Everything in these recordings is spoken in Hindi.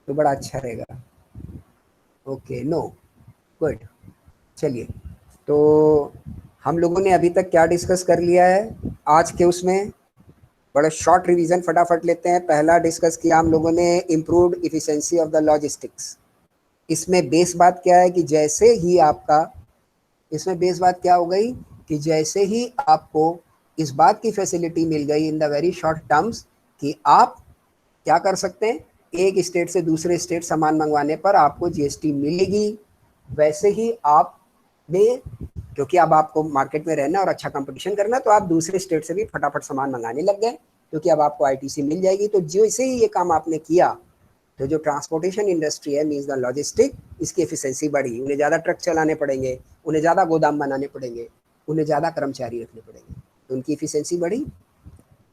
तो बड़ा अच्छा रहेगा। Okay, no, good. चलिए, तो हम लोगों ने अभी तक क्या डिस्कस कर लिया है आज के उसमें? बड़ा शॉर्ट रिवीजन फटाफट लेते हैं। पहला डिस्कस किया हम लोगों ने improved efficiency of the logistics. इसमें बेस बात क्या है कि जैसे ही आपका, इसमें बेस बात क्या हो गई कि जैसे ही आपको इस बात की फैसिलिटी मिल गई in the very short terms कि आप क्या कर सकते हैं, एक स्टेट से दूसरे स्टेट सामान मंगवाने पर आपको जीएसटी मिलेगी, वैसे ही आप ने, क्योंकि अब आपको मार्केट में रहना और अच्छा कंपटीशन करना, तो आप दूसरे स्टेट से भी फटाफट सामान मंगाने लग गए, क्योंकि अब आपको आईटीसी मिल जाएगी। तो जैसे ही ये काम आपने किया, तो जो ट्रांसपोर्टेशन इंडस्ट्री है, मीन्स द लॉजिस्टिक, इसकी एफिशिएंसी बढ़ी। उन्हें ज़्यादा ट्रक चलाने पड़ेंगे, उन्हें ज़्यादा गोदाम बनाने पड़ेंगे, उन्हें ज़्यादा कर्मचारी रखने पड़ेंगे, तो उनकी एफिशिएंसी बढ़ी।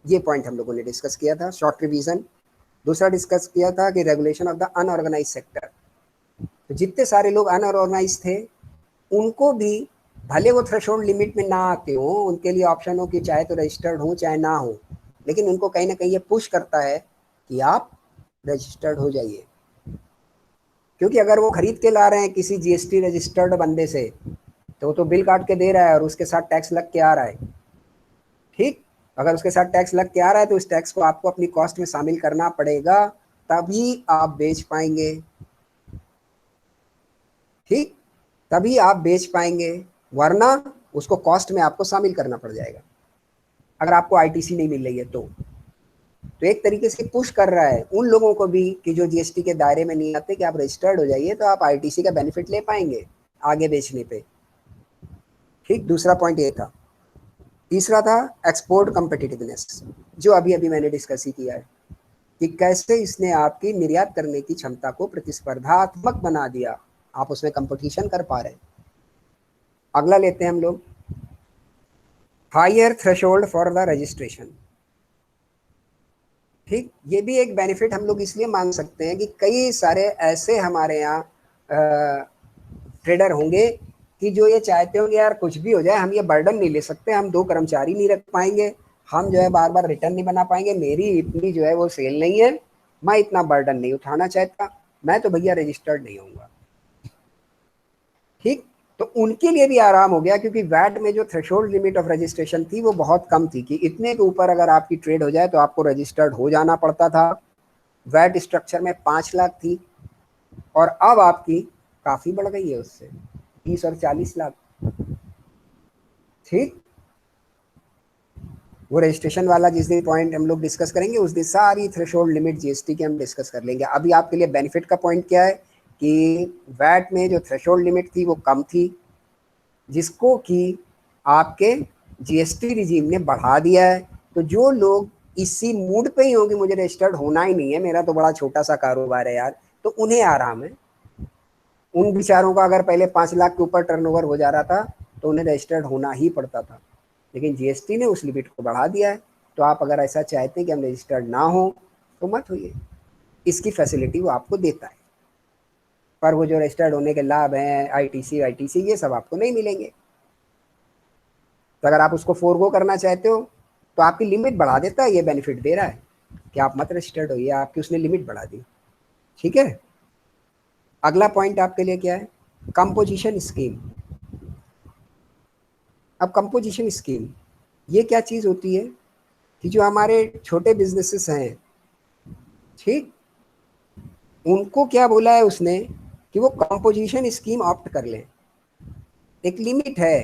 ये पॉइंट हम लोगों ने डिस्कस किया था, शॉर्ट रिवीजन। दूसरा डिस्कस किया था कि regulation of the unorganise sector. तो जितने सारे लोग अनऑर्गेनाइज थे, उनको भी, भले वो थ्रेशोल्ड लिमिट में ना आते हो, उनके लिए ऑप्शन हो कि चाहे तो रजिस्टर्ड हो चाहे ना हो, लेकिन उनको कहीं ना कहीं ये पुश करता है कि आप रजिस्टर्ड हो जाइए। क्योंकि अगर वो खरीद के ला रहे हैं किसी जीएसटी रजिस्टर्ड बंदे से, तो वो तो बिल काट के दे रहा है और उसके साथ टैक्स लग के आ रहा है। ठीक, अगर उसके साथ टैक्स लग के आ रहा है तो इस टैक्स को आपको अपनी कॉस्ट में शामिल करना पड़ेगा, तभी आप बेच पाएंगे। ठीक, तभी आप बेच पाएंगे, वरना उसको कॉस्ट में आपको शामिल करना पड़ जाएगा अगर आपको आईटीसी नहीं मिल रही है तो एक तरीके से पुश कर रहा है उन लोगों को भी कि जो जीएसटी के दायरे में नहीं आते, कि आप रजिस्टर्ड हो जाइए तो आप आईटीसी का बेनिफिट ले पाएंगे आगे बेचने पे। ठीक, दूसरा पॉइंट ये था। तीसरा था एक्सपोर्ट कम्पिटिटिवनेस, जो अभी अभी मैंने डिस्कस ही किया है कि कैसे इसने आपकी निर्यात करने की क्षमता को प्रतिस्पर्धात्मक बना दिया, आप उसमें कंपटीशन कर पा रहे हैं। अगला लेते हैं हम लोग, higher threshold for the registration. ठीक, ये भी एक बेनिफिट हम लोग इसलिए मांग सकते हैं कि कई सारे ऐसे हमारे यहाँ ट्रेडर होंगे कि जो ये चाहते होंगे यार कुछ भी हो जाए, हम ये बर्डन नहीं ले सकते, हम 2 कर्मचारी नहीं रख पाएंगे, हम जो है बार बार रिटर्न नहीं बना पाएंगे, मेरी इतनी जो है वो सेल नहीं है, मैं इतना बर्डन नहीं उठाना चाहता, मैं तो भैया रजिस्टर्ड नहीं होऊंगा। ठीक, तो उनके लिए भी आराम हो गया, क्योंकि वैट में जो थ्रेशोल्ड लिमिट ऑफ रजिस्ट्रेशन थी वो बहुत कम थी कि इतने के ऊपर अगर आपकी ट्रेड हो जाए तो आपको रजिस्टर्ड हो जाना पड़ता था। वैट स्ट्रक्चर में 5 लाख थी और अब आपकी काफ़ी बढ़ गई है, उससे 30 और 40 लाख। ठीक, वो रजिस्ट्रेशन वाला जिस दिन पॉइंट हम लोग डिस्कस करेंगे उस दिन सारी थ्रेशोल्ड लिमिट जीएसटी की हम डिस्कस कर लेंगे। अभी आपके लिए बेनिफिट का पॉइंट क्या है कि वैट में जो थ्रेशोल्ड लिमिट थी वो कम थी, जिसको कि आपके जीएसटी रिजीम ने बढ़ा दिया है। तो जो लोग इसी मूड पे ही होंगे मुझे रजिस्टर्ड होना ही नहीं है, मेरा तो बड़ा छोटा सा कारोबार है यार, तो उन्हें आराम है। उन बेचारों का अगर पहले 5 लाख के ऊपर टर्नओवर हो जा रहा था तो उन्हें रजिस्टर्ड होना ही पड़ता था, लेकिन जीएसटी ने उस लिमिट को बढ़ा दिया है। तो आप अगर ऐसा चाहते हैं कि हम रजिस्टर्ड ना हो तो मत होइए, इसकी फैसिलिटी वो आपको देता है। पर वो जो रजिस्टर्ड होने के लाभ हैं, आईटीसी आईटीसी ये सब आपको नहीं मिलेंगे। तो अगर आप उसको फोरगो करना चाहते हो तो आपकी लिमिट बढ़ा देता है, ये बेनिफिट दे रहा है कि आप मत रजिस्टर्ड होइए, आपकी उसने लिमिट बढ़ा दी। ठीक है, अगला पॉइंट आपके लिए क्या है, कंपोजिशन स्कीम। अब कंपोजिशन स्कीम ये क्या चीज़ होती है कि जो हमारे छोटे बिजनेसेस हैं, ठीक, उनको क्या बोला है उसने कि वो कंपोजिशन स्कीम ऑप्ट कर लें, एक लिमिट है।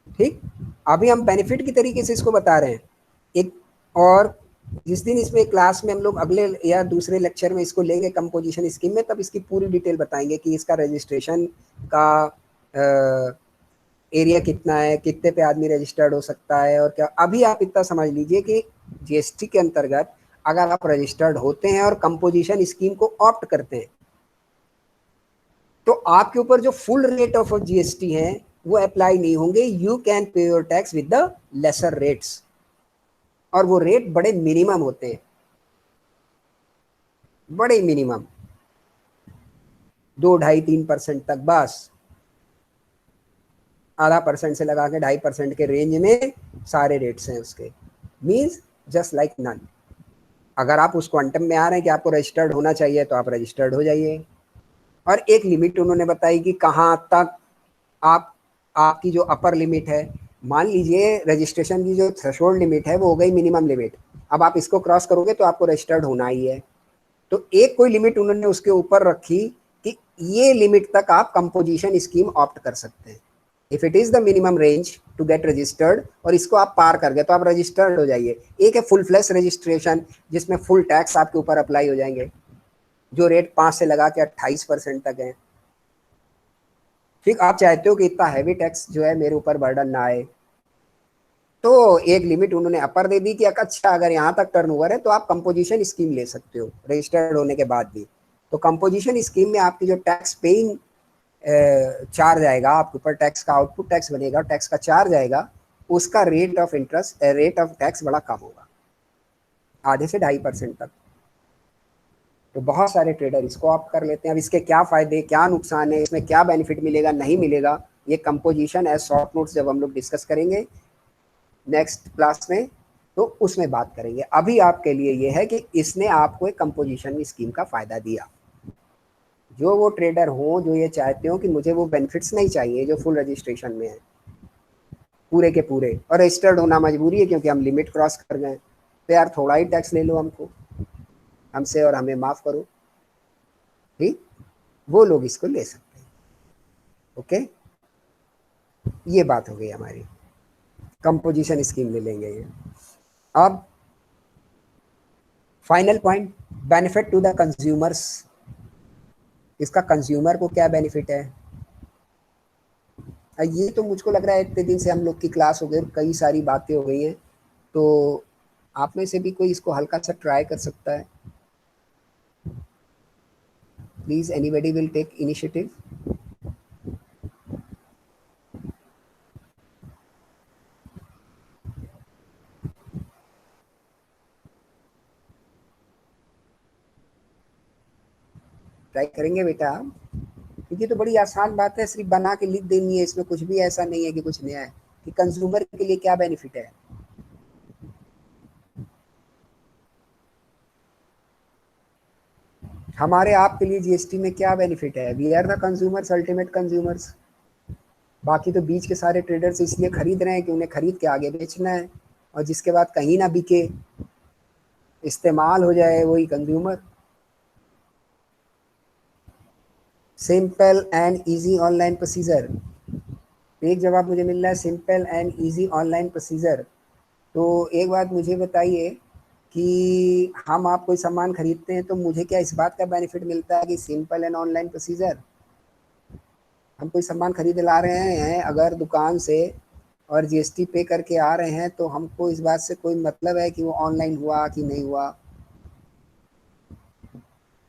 ठीक, अभी हम बेनिफिट की तरीके से इसको बता रहे हैं एक, और जिस दिन इसमें क्लास में हम लोग अगले या दूसरे लेक्चर में इसको लेंगे कंपोजिशन स्कीम में, तब इसकी पूरी डिटेल बताएंगे कि इसका रजिस्ट्रेशन का एरिया कितना है, कितने पे आदमी रजिस्टर्ड हो सकता है और क्या। अभी आप इतना समझ लीजिए कि जीएसटी के अंतर्गत अगर आप रजिस्टर्ड होते हैं और कंपोजिशन स्कीम को ऑप्ट करते हैं तो आपके ऊपर जो फुल रेट ऑफ जीएसटी है वो अप्लाई नहीं होंगे, you can pay your tax with the lesser rates, और वो रेट बड़े मिनिमम होते हैं, बड़े मिनिमम 2, 2.5, 3% तक, बस ½ % से लगा के 2.5% के रेंज में सारे रेट्स हैं उसके, मीन्स जस्ट लाइक नन। अगर आप उस क्वांटम में आ रहे हैं कि आपको रजिस्टर्ड होना चाहिए तो आप रजिस्टर्ड हो जाइए। और एक लिमिट उन्होंने बताई कि कहाँ तक आप आपकी जो अपर लिमिट है, मान लीजिए रजिस्ट्रेशन की जो थ्रेशोल्ड लिमिट है वो हो गई मिनिमम लिमिट, अब आप इसको क्रॉस करोगे तो आपको रजिस्टर्ड होना ही है। तो एक कोई लिमिट उन्होंने उसके ऊपर रखी कि ये लिमिट तक आप कंपोजिशन स्कीम ऑप्ट कर सकते हैं। If it is the minimum range to get registered, और इसको आप पार कर गए तो आप रजिस्टर्ड हो जाइए। एक है फुल फ्लैश रजिस्ट्रेशन, जिसमें फुल टैक्स आपके ऊपर अप्लाई हो जाएंगे, जो रेट 5 से लगा के 28% तक है। ठीक, आप चाहते हो कि इतना हैवी टैक्स जो है मेरे ऊपर बर्डन ना आए, तो एक लिमिट उन्होंने अपर दे दी कि अच्छा अगर यहाँ तक टर्नओवर है तो आप कंपोजिशन स्कीम ले सकते हो रजिस्टर्ड होने के बाद भी। तो कंपोजिशन स्कीम में आपकी जो टैक्स पेइंग चार्ज आएगा, आपके ऊपर टैक्स का आउटपुट टैक्स बनेगा, टैक्स का चार्ज आएगा, उसका रेट ऑफ टैक्स बड़ा कम होगा, आधे से 2.5% तक। तो बहुत सारे ट्रेडर इसको ऑप्ट कर लेते हैं। अब इसके क्या फ़ायदे क्या नुकसान है, इसमें क्या बेनिफिट मिलेगा नहीं मिलेगा, ये कंपोजिशन एज शॉर्ट नोट्स जब हम लोग डिस्कस करेंगे नेक्स्ट क्लास में तो उसमें बात करेंगे। अभी आपके लिए ये है कि इसने आपको एक कंपोजिशन स्कीम का फ़ायदा दिया। जो वो ट्रेडर हो जो ये चाहते हो कि मुझे वो बेनिफिट्स नहीं चाहिए जो फुल रजिस्ट्रेशन में है पूरे के पूरे, और रजिस्टर्ड होना मजबूरी है क्योंकि हम लिमिट क्रॉस कर गए, तो यार थोड़ा ही टैक्स ले लो हमसे और हमें माफ़ करो, ठीक, वो लोग इसको ले सकते हैं। ओके, ये बात हो गई हमारी, कंपोजिशन स्कीम ले लेंगे ये। अब final point, benefit to the consumers. इसका कंज्यूमर को क्या बेनिफिट है? ये तो मुझको लग रहा है इतने दिन से हम लोग की क्लास हो गई, कई सारी बातें हो गई हैं, तो आप में से भी कोई इसको हल्का सा ट्राई कर सकता है? Please anybody will take initiative. Try करेंगे बेटा आप, क्योंकि तो बड़ी आसान बात है, सिर्फ बना के लिख देनी है, इसमें कुछ भी ऐसा नहीं है कि कुछ नया है। कि कंज्यूमर के लिए क्या बेनिफिट है? हमारे आपके लिए जीएसटी में क्या बेनिफिट है? We are the consumers, ultimate consumers. बाकी तो बीच के सारे ट्रेडर्स इसलिए खरीद रहे हैं कि उन्हें खरीद के आगे बेचना है, और जिसके बाद कहीं ना बिके, इस्तेमाल हो जाए, वही consumer. Simple and easy online procedure, एक जवाब मुझे मिल रहा है, simple and easy online procedure. तो एक बात मुझे बताइए कि हम आप कोई सामान खरीदते हैं तो मुझे क्या इस बात का बेनिफिट मिलता है कि सिंपल एंड ऑनलाइन प्रोसीजर? हम कोई सामान खरीद ला रहे हैं अगर दुकान से और जीएसटी पे करके आ रहे हैं, तो हमको इस बात से कोई मतलब है कि वो ऑनलाइन हुआ कि नहीं हुआ?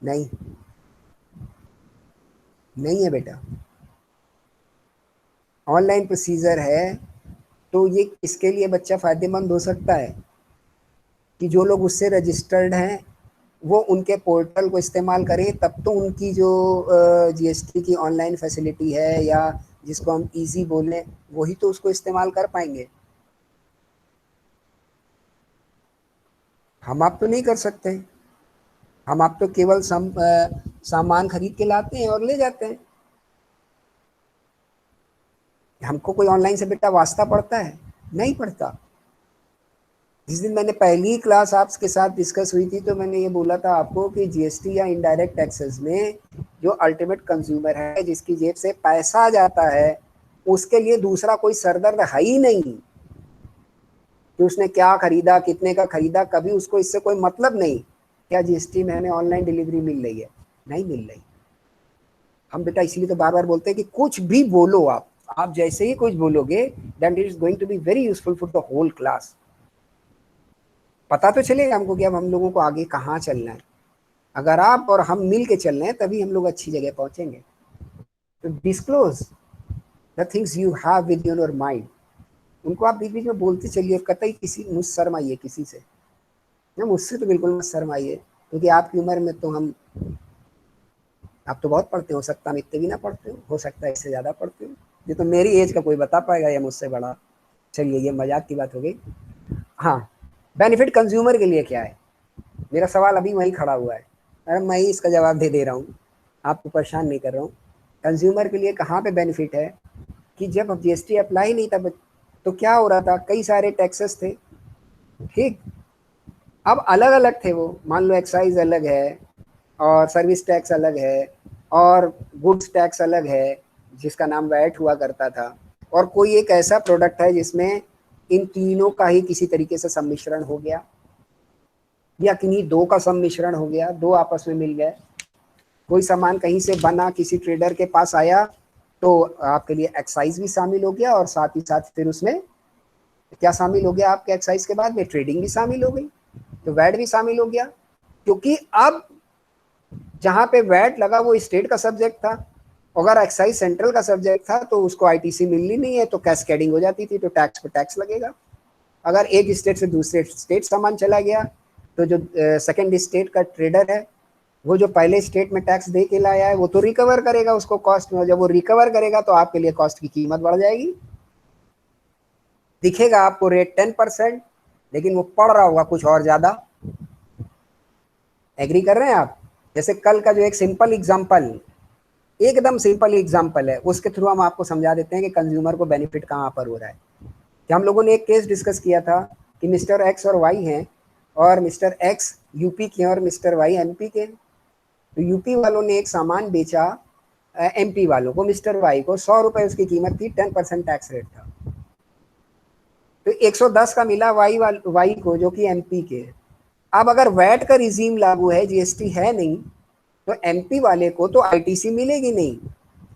नहीं, नहीं है बेटा। ऑनलाइन प्रोसीजर है तो ये किसके लिए बच्चा फ़ायदेमंद हो सकता है कि जो लोग उससे रजिस्टर्ड हैं वो उनके पोर्टल को इस्तेमाल करें, तब तो उनकी जो जीएसटी की ऑनलाइन फैसिलिटी है, या जिसको हम इजी बोलें, वही तो उसको इस्तेमाल कर पाएंगे। हम आप तो नहीं कर सकते। हम आप तो केवल सामान खरीद के लाते हैं और ले जाते हैं। हमको कोई ऑनलाइन से बेटा वास्ता पड़ता है? नहीं पड़ता। जिस दिन मैंने पहली क्लास आपके साथ डिस्कस हुई थी तो मैंने ये बोला था आपको कि जीएसटी या इनडायरेक्ट टैक्सेस में जो अल्टीमेट कंज्यूमर है, जिसकी जेब से पैसा जाता है, उसके लिए दूसरा कोई सरदर्द है ही नहीं कि उसने क्या खरीदा, कितने का खरीदा, कभी उसको इससे कोई मतलब नहीं क्या जीएसटी में हमें ऑनलाइन डिलीवरी मिल रही है, नहीं मिल रही। हम बेटा इसलिए तो बार बार बोलते हैं कि कुछ भी बोलो आप जैसे ही कुछ बोलोगे that is going to be very useful for the whole class. पता तो चलेगा हमको कि अब हम लोगों को आगे कहाँ चलना है। अगर आप और हम मिल के चल रहे हैं तभी हम लोग अच्छी जगह पहुंचेंगे। तो disclose the things you have with your mind, उनको आप बीच बीच में बोलते चलिए, कतई किसी मुझ शर्माइए किसी से ना, मुझसे तो बिल्कुल मत शर्माइए, क्योंकि आपकी उम्र में तो हम, आप तो बहुत पढ़ते हो सकता है इतने भी ना पढ़ते हो सकता है इससे ज़्यादा पढ़ते हो। ये तो मेरी एज का कोई बता पाएगा या मुझसे बड़ा। चलिए ये मजाक की बात हो गई। हाँ, बेनिफिट कंज्यूमर के लिए क्या है? मेरा सवाल अभी वहीं खड़ा हुआ है, अरे मैं ही इसका जवाब दे दे रहा हूँ, आपको परेशान नहीं कर रहा हूँ। कंज्यूमर के लिए कहाँ पे बेनिफिट है कि जब अब जीएसटी अप्लाई नहीं था तो क्या हो रहा था, कई सारे टैक्सेस थे, ठीक। अब अलग अलग थे वो, मान लो एक्साइज अलग है और सर्विस टैक्स अलग है और गुड्स टैक्स अलग है जिसका नाम वैट हुआ करता था, और कोई एक ऐसा प्रोडक्ट है जिसमें इन तीनों का ही किसी तरीके से सम्मिश्रण हो गया या किन्हीं दो का सम्मिश्रण हो गया, दो आपस में मिल गए। कोई सामान कहीं से बना किसी ट्रेडर के पास आया तो आपके लिए एक्साइज भी शामिल हो गया और साथ ही साथ फिर उसमें क्या शामिल हो गया, आपके एक्साइज के बाद में ट्रेडिंग भी शामिल हो गई, तो वैट भी शामिल हो गया। क्योंकि अब जहां पे वैट लगा वो स्टेट का सब्जेक्ट था, अगर एक्साइज सेंट्रल का सब्जेक्ट था तो उसको आईटीसी मिलनी नहीं है, तो कैस्केडिंग हो जाती थी, तो टैक्स पे टैक्स लगेगा। अगर एक स्टेट से दूसरे स्टेट सामान चला गया तो जो सेकंड स्टेट का ट्रेडर है वो जो पहले स्टेट में टैक्स दे के लाया है वो तो रिकवर करेगा उसको कॉस्ट में, जब वो रिकवर करेगा तो आपके लिए कॉस्ट की कीमत बढ़ जाएगी। दिखेगा आपको रेट 10%, लेकिन वो पड़ रहा होगा कुछ और ज्यादा। एग्री कर रहे हैं आप? जैसे कल का जो एक सिंपल एग्जांपल, एकदम सिंपल एग्जांपल है, उसके थ्रू हम आपको समझा देते हैं कि कंज्यूमर को बेनिफिट कहाँ पर हो रहा है। कि हम लोगों ने एक केस डिस्कस किया था कि मिस्टर एक्स और वाई हैं, और मिस्टर एक्स यूपी के और मिस्टर वाई एमपी के। तो यूपी वालों ने एक सामान बेचा एमपी वालों को, मिस्टर वाई को 100 रुपए उसकी कीमत थी, 10% टैक्स रेट था। तो 110 का मिला वाई को जो कि एमपी के। अब अगर वैट का रिजीम लागू है, जीएसटी है नहीं, तो एमपी वाले को तो आईटीसी मिलेगी नहीं,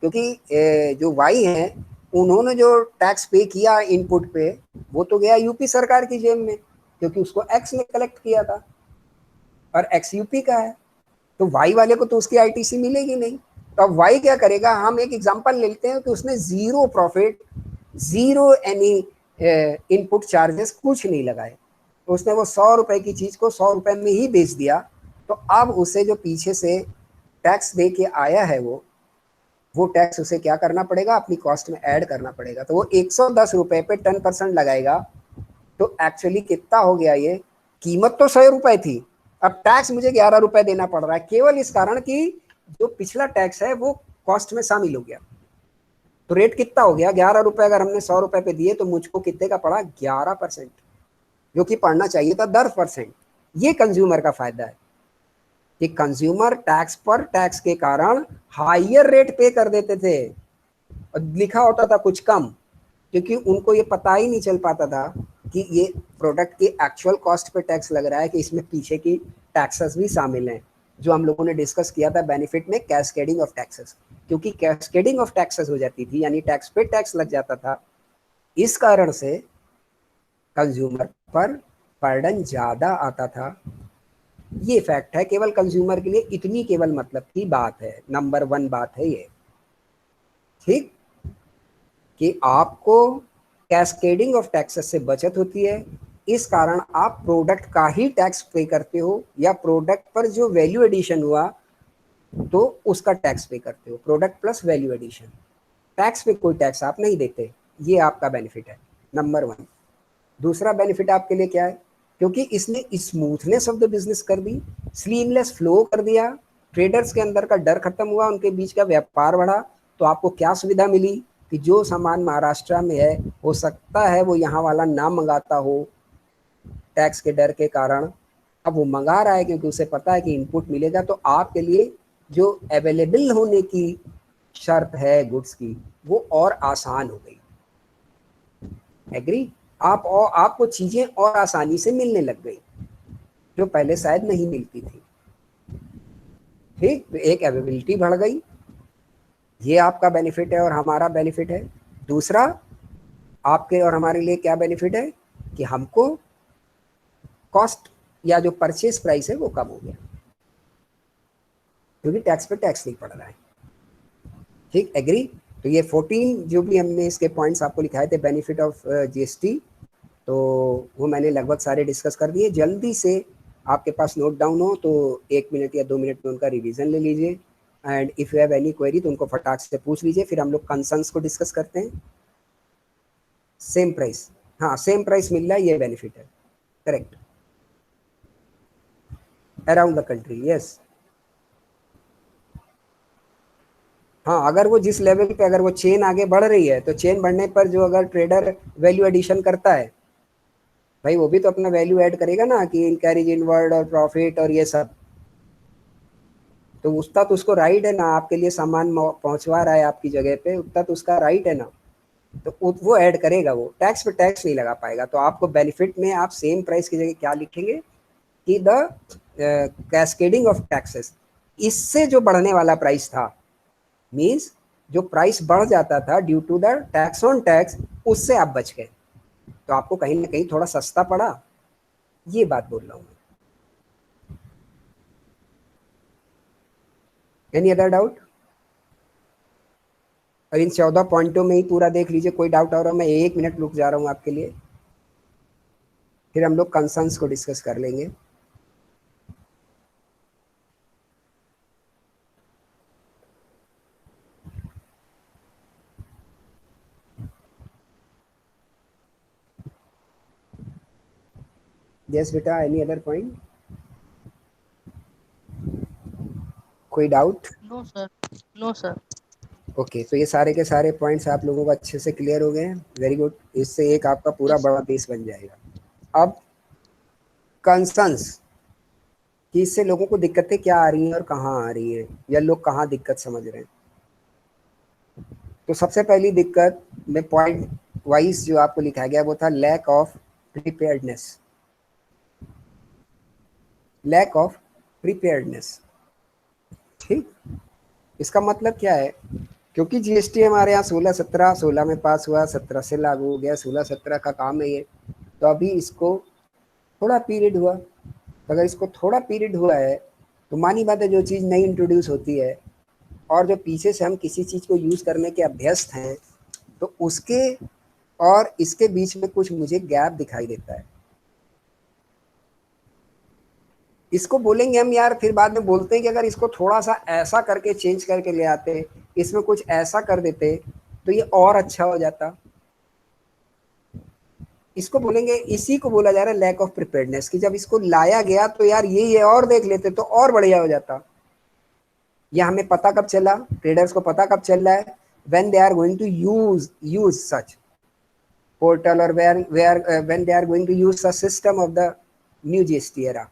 क्योंकि जो वाई है उन्होंने जो टैक्स पे किया इनपुट पे वो तो गया यूपी सरकार की जेब में, क्योंकि उसको एक्स ने कलेक्ट किया था और एक्स यूपी का है, तो वाई वाले को तो उसकी आईटीसी मिलेगी नहीं। तो अब वाई क्या करेगा, हम एक एग्जांपल लेते हैं कि उसने zero profit, zero any input charges कुछ नहीं लगाए, तो उसने वो 100 रुपए की चीज को 100 रुपए में ही बेच दिया। तो अब उसे जो पीछे से टैक्स दे के आया है वो टैक्स उसे क्या करना पड़ेगा, अपनी कॉस्ट में ऐड करना पड़ेगा। तो वो 110 रुपए पे 10% लगाएगा, तो एक्चुअली कितना हो गया, ये कीमत तो 100 रुपए थी, अब टैक्स मुझे 11 रुपए देना पड़ रहा है, केवल इस कारण कि जो पिछला टैक्स है वो कॉस्ट में शामिल हो गया। तो रेट कितना हो गया, 11 रुपए, अगर हमने 100 रुपए पे दिए तो मुझको कितने का पड़ा, 11%, जो कि पड़ना चाहिए था 10%। ये कंज्यूमर का फायदा है कि कंज्यूमर टैक्स पर टैक्स के कारण हायर रेट पे कर देते थे, और लिखा होता था कुछ कम, क्योंकि उनको ये पता ही नहीं चल पाता था कि ये प्रोडक्ट की एक्चुअल कॉस्ट पे टैक्स लग रहा है कि इसमें पीछे की टैक्सेस भी शामिल हैं, जो हम लोगों ने डिस्कस किया था बेनिफिट में, कैस्केडिंग ऑफ टैक्सेस। क्योंकि कैस्केडिंग ऑफ टैक्सेस हो जाती थी, यानी टैक्स पे टैक्स लग जाता था, इस कारण से कंज्यूमर पर बर्डन ज्यादा आता था। ये फैक्ट है, केवल कंज्यूमर के लिए इतनी केवल मतलब की बात है, नंबर 1 बात है ये, ठीक, कि आपको कैस्केडिंग ऑफ टैक्सेस से बचत होती है, इस कारण आप प्रोडक्ट का ही टैक्स पे करते हो, या प्रोडक्ट पर जो वैल्यू एडिशन हुआ तो उसका टैक्स पे करते हो, product plus value addition, tax पे कोई टैक्स आप नहीं देते। ये आपका बेनिफिट है नंबर 1। दूसरा बेनिफिट आपके लिए क्या है, क्योंकि इसने स्मूथनेस ऑफ द बिजनेस कर दी, स्लीमलेस फ्लो कर दिया, ट्रेडर्स के अंदर का डर खत्म हुआ, उनके बीच का व्यापार बढ़ा। तो आपको क्या सुविधा मिली कि जो सामान महाराष्ट्र में है हो सकता है वो यहाँ वाला ना मंगाता हो टैक्स के डर के कारण, अब वो मंगा रहा है क्योंकि उसे पता है कि इनपुट मिलेगा, तो आपके लिए जो अवेलेबल होने की शर्त है गुड्स की वो और आसान हो गई। एग्री? आप और आपको चीजें और आसानी से मिलने लग गई जो पहले शायद नहीं मिलती थी, ठीक। तो एक अवेलेबिलिटी बढ़ गई, ये आपका बेनिफिट है और हमारा बेनिफिट है। दूसरा, आपके और हमारे लिए क्या बेनिफिट है कि हमको कॉस्ट या जो परचेज प्राइस है वो कम हो गया, क्योंकि टैक्स पे टैक्स नहीं पड़ रहा है, ठीक। एग्री? तो ये 14 जो भी हमने इसके पॉइंट्स आपको लिखाए थे बेनिफिट ऑफ जीएसटी, तो वो मैंने लगभग सारे डिस्कस कर दिए। जल्दी से आपके पास नोट डाउन हो तो 1 मिनट या 2 मिनट में उनका रिवीजन ले लीजिए, and if you have any query तो उनको फटाक से पूछ लीजिए, फिर हम लोग कंसर्न्स को डिस्कस करते हैं। सेम प्राइस, हाँ सेम प्राइस मिल रहा है, ये बेनिफिट है, correct. Around the country, yes. हाँ, अगर वो जिस लेवल पे, अगर वो चेन आगे बढ़ रही है, तो चेन बढ़ने पर जो अगर ट्रेडर वैल्यू एडिशन करता है, भाई वो भी तो अपना वैल्यू ऐड करेगा ना, कि इन कैरिज इनवर्ड और प्रॉफिट और ये सब। तो उतना तो उसको राइट है ना, आपके लिए सामान पहुंचवा रहा है आपकी जगह पे, उतना तो उसका राइट है ना। तो वो ऐड करेगा, वो टैक्स पे टैक्स नहीं लगा पाएगा। तो आपको बेनिफिट में आप सेम प्राइस की जगह क्या लिखेंगे कि द कैस्केडिंग ऑफ टैक्सेस, इससे जो बढ़ने वाला प्राइस था, मीन्स जो प्राइस बढ़ जाता था due to the tax on tax, उससे आप बच गए, तो आपको कहीं ना कहीं थोड़ा सस्ता पड़ा, ये बात बोल रहा हूँ। Any other doubt? और इन 14 पॉइंटों में ही पूरा देख लीजिए, कोई डाउट आ रहा है मैं 1 मिनट रुक जा रहा हूँ आपके लिए, फिर हम लोग कंसर्न्स को डिस्कस कर लेंगे। यस बेटा, एनी अदर पॉइंट? कोई doubt? No sir, no sir. Okay, तो ये सारे के सारे पॉइंट्स आप लोगों को अच्छे से क्लियर हो गए हैं, वेरी गुड। इससे एक आपका पूरा यस। बड़ा बेस बन जाएगा। अब कंसर्न्स, कि इससे लोगों को दिक्कतें क्या आ रही हैं और कहाँ आ रही हैं, या लोग कहाँ दिक्कत समझ रहे हैं। तो सबसे पहली दिक्कत में पॉइंट वाइज जो आपको लिखा गया वो था lack of preparedness. Lack of preparedness, ठीक। इसका मतलब क्या है, क्योंकि जीएसटी हमारे यहाँ 16 में पास हुआ, 17 से लागू हो गया, 16-17 का काम है ये। तो अभी इसको थोड़ा पीरियड हुआ, तो अगर इसको थोड़ा पीरियड हुआ है, तो मानी बात है, जो चीज़ नई इंट्रोड्यूस होती है और जो पीछे से हम किसी चीज़ को यूज़ करने के अभ्यस्त हैं, तो उसके और इसके बीच में कुछ मुझे गैप दिखाई देता है। इसको बोलेंगे हम यार, फिर बाद में बोलते हैं कि अगर इसको थोड़ा सा ऐसा करके चेंज करके ले आते, इसमें कुछ ऐसा कर देते, तो ये और अच्छा हो जाता। इसको बोलेंगे, इसी को बोला जा रहा है लैक ऑफ प्रिपेयर्डनेस, कि जब इसको लाया गया तो यार ये और देख लेते तो और बढ़िया हो जाता। ये हमें पता कब चला, ट्रेडर्स को पता कब चल रहा है, when they are going to use such portal, और when they are going to use the system of the new GST era.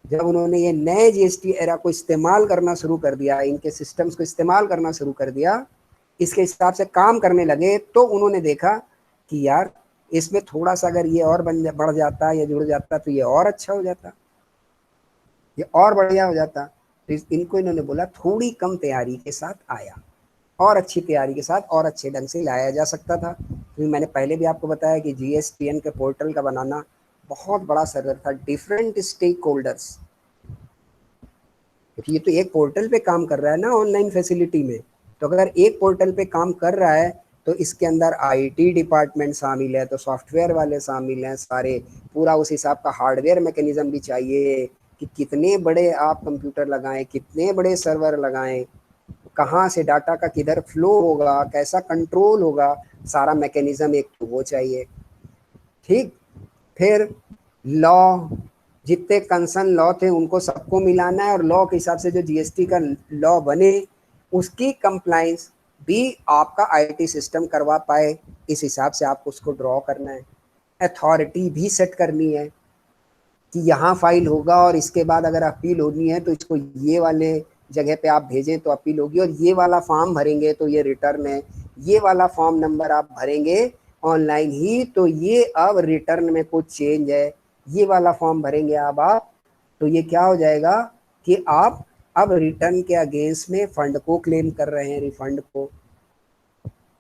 जब उन्होंने ये नए जीएसटी एरा को इस्तेमाल करना शुरू कर दिया, इनके सिस्टम्स को इस्तेमाल करना शुरू कर दिया, इसके हिसाब से काम करने लगे, तो उन्होंने देखा कि यार इसमें थोड़ा सा अगर ये और बढ़ जाता या जुड़ जाता तो ये और अच्छा हो जाता, ये और बढ़िया हो जाता। तो इनको इन्होंने बोला थोड़ी कम तैयारी के साथ आया, और अच्छी तैयारी के साथ और अच्छे ढंग से लाया जा सकता था। क्योंकि मैंने पहले भी आपको बताया कि जीएसटीएन के पोर्टल का बनाना बहुत बड़ा सर्वर था, डिफरेंट स्टेक होल्डर्स, क्योंकि ये तो एक पोर्टल पे काम कर रहा है ना ऑनलाइन फैसिलिटी में। तो अगर एक पोर्टल पे काम कर रहा है, तो इसके अंदर आईटी डिपार्टमेंट शामिल है, तो सॉफ्टवेयर वाले शामिल हैं सारे, पूरा उस हिसाब का हार्डवेयर मैकेनिज्म भी चाहिए कि कितने बड़े आप कंप्यूटर लगाएं, कितने बड़े सर्वर लगाएं, कहाँ से डाटा का किधर फ्लो होगा, कैसा कंट्रोल होगा, सारा मैकेनिज्म एक तो वो चाहिए, ठीक। फिर लॉ, जितने कंसर्न लॉ थे उनको सबको मिलाना है, और लॉ के हिसाब से जो जीएसटी का लॉ बने उसकी कंप्लाइंस भी आपका आईटी सिस्टम करवा पाए, इस हिसाब से आपको उसको ड्रॉ करना है। अथॉरिटी भी सेट करनी है कि यहाँ फाइल होगा, और इसके बाद अगर अपील होनी है तो इसको ये वाले जगह पे आप भेजें तो अपील होगी, और ये वाला फॉर्म भरेंगे तो ये रिटर्न है, ये वाला फॉर्म नंबर आप भरेंगे ऑनलाइन ही तो ये अब रिटर्न में कुछ चेंज है, ये वाला फॉर्म भरेंगे अब आप, तो ये क्या हो जाएगा कि आप अब रिटर्न के अगेंस्ट में फंड को क्लेम कर रहे हैं, रिफंड को।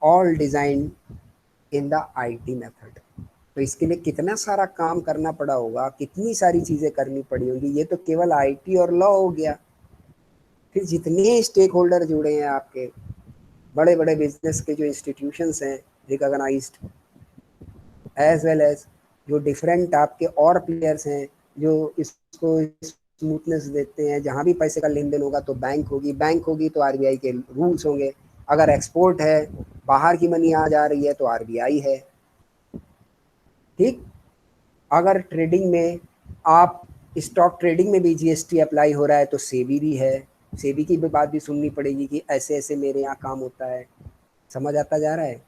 All design in the IT method. तो इसके लिए कितना सारा काम करना पड़ा होगा, कितनी सारी चीज़ें करनी पड़ी होंगी, ये तो केवल आईटी और लॉ हो गया। फिर जितने स्टेक होल्डर जुड़े हैं आपके, बड़े बड़े बिजनेस के जो इंस्टीट्यूशंस हैं रिकॉग्नाइज्ड, एज वेल एज जो डिफरेंट आपके और प्लेयर्स हैं जो इसको स्मूथनेस देते हैं, जहाँ भी पैसे का लेन देन होगा तो बैंक होगी तो आरबीआई के रूल्स होंगे, अगर एक्सपोर्ट है, बाहर की मनी आ जा रही है तो आरबीआई है, ठीक। अगर ट्रेडिंग में आप स्टॉक ट्रेडिंग में भी जीएसटी अप्लाई हो रहा है, तो सेबी भी है, सेबी की भी बात भी सुननी पड़ेगी कि ऐसे ऐसे मेरे यहाँ काम होता है। समझ आता जा रहा है?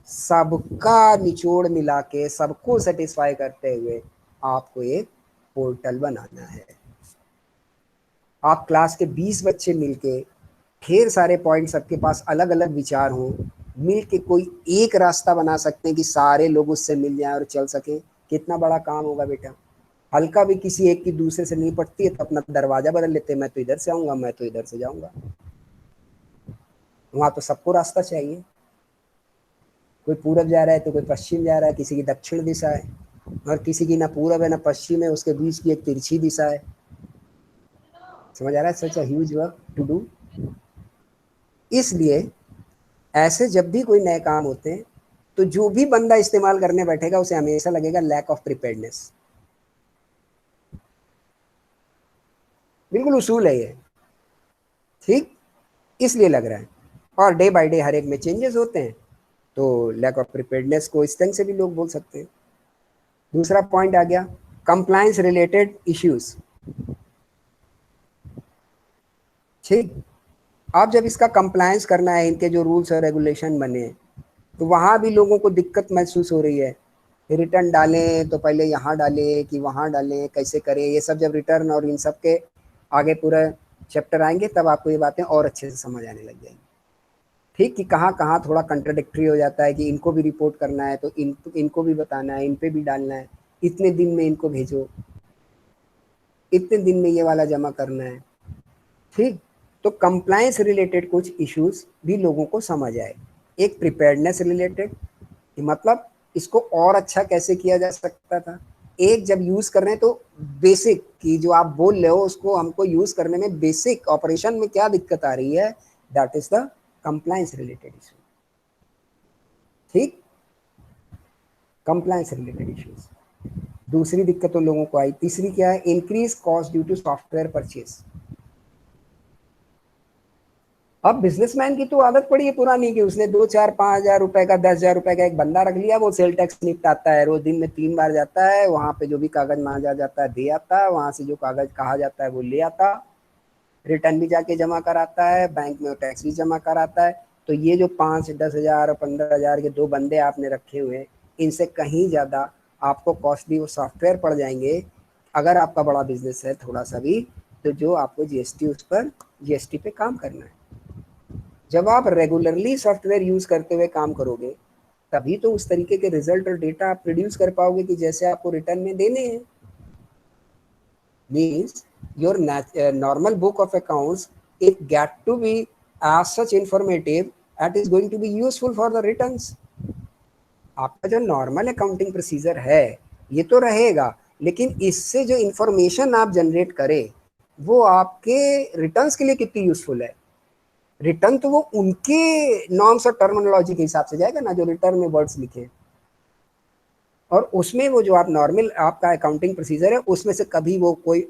सबका निचोड़ मिला के सबको सेटिस्फाई करते हुए आपको एक पोर्टल बनाना है। आप क्लास के 20 बच्चे मिलके, ढेर सारे पॉइंट सबके पास अलग अलग विचार हों, मिल के कोई एक रास्ता बना सकते हैं कि सारे लोग उससे मिल जाएं और चल सके। कितना बड़ा काम होगा बेटा। हल्का भी किसी एक की दूसरे से नहीं पड़ती है तो अपना दरवाजा बदल लेते हैं, मैं तो इधर से आऊंगा, मैं तो इधर से जाऊंगा। वहां तो सबको रास्ता चाहिए। कोई पूरब जा रहा है तो कोई पश्चिम जा रहा है, किसी की दक्षिण दिशा है, और किसी की ना पूरब है ना पश्चिम है, उसके बीच की एक तिरछी दिशा है। समझ आ रहा है? Such a huge work to do. इसलिए ऐसे जब भी कोई नए काम होते हैं तो जो भी बंदा इस्तेमाल करने बैठेगा उसे हमेशा लगेगा लैक ऑफ प्रिपेयर्डनेस। बिल्कुल उसूल है ये, ठीक? इसलिए लग रहा है। और डे बाय डे हर एक में चेंजेस होते हैं, तो लैक ऑफ प्रिपेयर्डनेस को इस तरह से भी लोग बोल सकते हैं। दूसरा पॉइंट आ गया कंप्लायंस रिलेटेड इश्यूज। ठीक, अब जब इसका कंप्लायंस करना है, इनके जो रूल्स और रेगुलेशन बने, तो वहाँ भी लोगों को दिक्कत महसूस हो रही है। रिटर्न डालें तो पहले यहाँ डालें कि वहाँ डालें, कैसे करें, ये सब जब रिटर्न और इन सब के आगे पूरा चैप्टर आएंगे तब आपको ये बातें और अच्छे से समझ आने लग जाएंगी। ठीक, कि कहाँ कहाँ थोड़ा कंट्राडिक्टरी हो जाता है कि इनको भी रिपोर्ट करना है तो इनको भी बताना है, इन पे भी डालना है, इतने दिन में इनको भेजो, इतने दिन में ये वाला जमा करना है। ठीक, तो कंप्लायंस रिलेटेड कुछ इश्यूज भी लोगों को समझ आए। एक प्रिपेयर्डनेस रिलेटेड, मतलब इसको और अच्छा कैसे किया जा सकता था। एक जब यूज कर रहे हैं तो बेसिक की जो आप बोल रहे हो उसको हमको यूज करने में बेसिक ऑपरेशन में क्या दिक्कत आ रही है, that is the compliance related issue. ठीक, कंप्लायंस रिलेटेड इश्यूज। दूसरी दिक्कत तो लोगों को आई। तीसरी क्या है, increase cost due to software purchase. अब बिजनेसमैन की तो आदत पड़ी है पुरानी कि उसने 2 4 5 हजार रुपए का 10 हजार रुपए का एक बंदा रख लिया, वो सेल टैक्स निपटाता है, रोज दिन में 3 बार जाता है, वहां पे जो भी कागज मांगा जाता है दे आता है, वहां से जो कागज कहा जाता है वो ले आता, रिटर्न भी जाके जमा कराता है, बैंक में टैक्स भी जमा कराता है। तो ये जो 5 10 हजार 15 हजार के 2 बंदे आपने रखे हुए, इनसे कहीं ज्यादा आपको कॉस्टली वो सॉफ्टवेयर पड़ जाएंगे अगर आपका बड़ा बिजनेस है थोड़ा सा भी, तो जो आपको जीएसटी उस पर जीएसटी पे काम करना है। जब आप रेगुलरली सॉफ्टवेयर यूज करते हुए काम करोगे तभी तो उस तरीके के रिजल्ट और डेटा आप प्रोड्यूस कर पाओगे कि जैसे आपको रिटर्न में देने हैं। Means your normal book of accounts it get to be as such informative that is going to be useful for the returns. आपका जो नॉर्मल अकाउंटिंग प्रोसीजर है ये तो रहेगा, लेकिन इससे जो इंफॉर्मेशन आप जनरेट करें वो आपके रिटर्न्स के लिए कितनी यूजफुल है। रिटर्न तो वो उनके नॉर्म्स और टर्मिनोलॉजी के हिसाब से जाएगा ना, जो रिटर्न में वर्ड्स लिखे, और उसमें वो जो आप नॉर्मल आपका अकाउंटिंग प्रोसीजर है उसमें से कभी वो कोई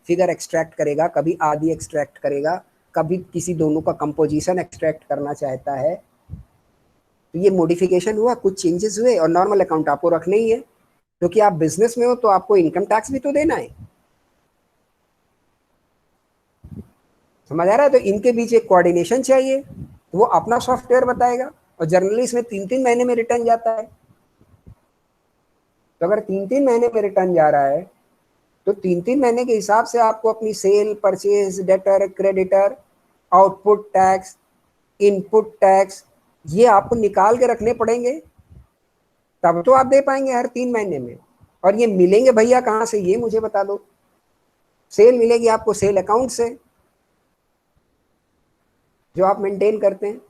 फिगर एक्सट्रैक्ट करेगा, कभी आधी एक्सट्रैक्ट करेगा, कभी किसी दोनों का कंपोजिशन एक्सट्रैक्ट करना चाहता है। तो ये मॉडिफिकेशन हुआ, कुछ चेंजेस हुए, और नॉर्मल अकाउंट आपको रखने ही है क्योंकि आप बिजनेस में हो तो आपको इनकम टैक्स भी तो देना है। समझ आ रहा है? तो इनके बीच एक कोऑर्डिनेशन चाहिए, वो अपना सॉफ्टवेयर बताएगा, और जनरली इसमें 3 3 महीने में रिटर्न जाता है। तो अगर 3 3 महीने में रिटर्न जा रहा है तो 3 3 महीने के हिसाब से आपको अपनी sale, purchase, debtor, creditor, output tax, input tax, ये आपको निकाल के रखने पड़ेंगे, तब तो आप दे पाएंगे हर 3 महीने में। और ये मिलेंगे भैया कहाँ से, ये मुझे बता दो। सेल मिलेगी आपको सेल अकाउंट से जो आप मेंटेन करते हैं,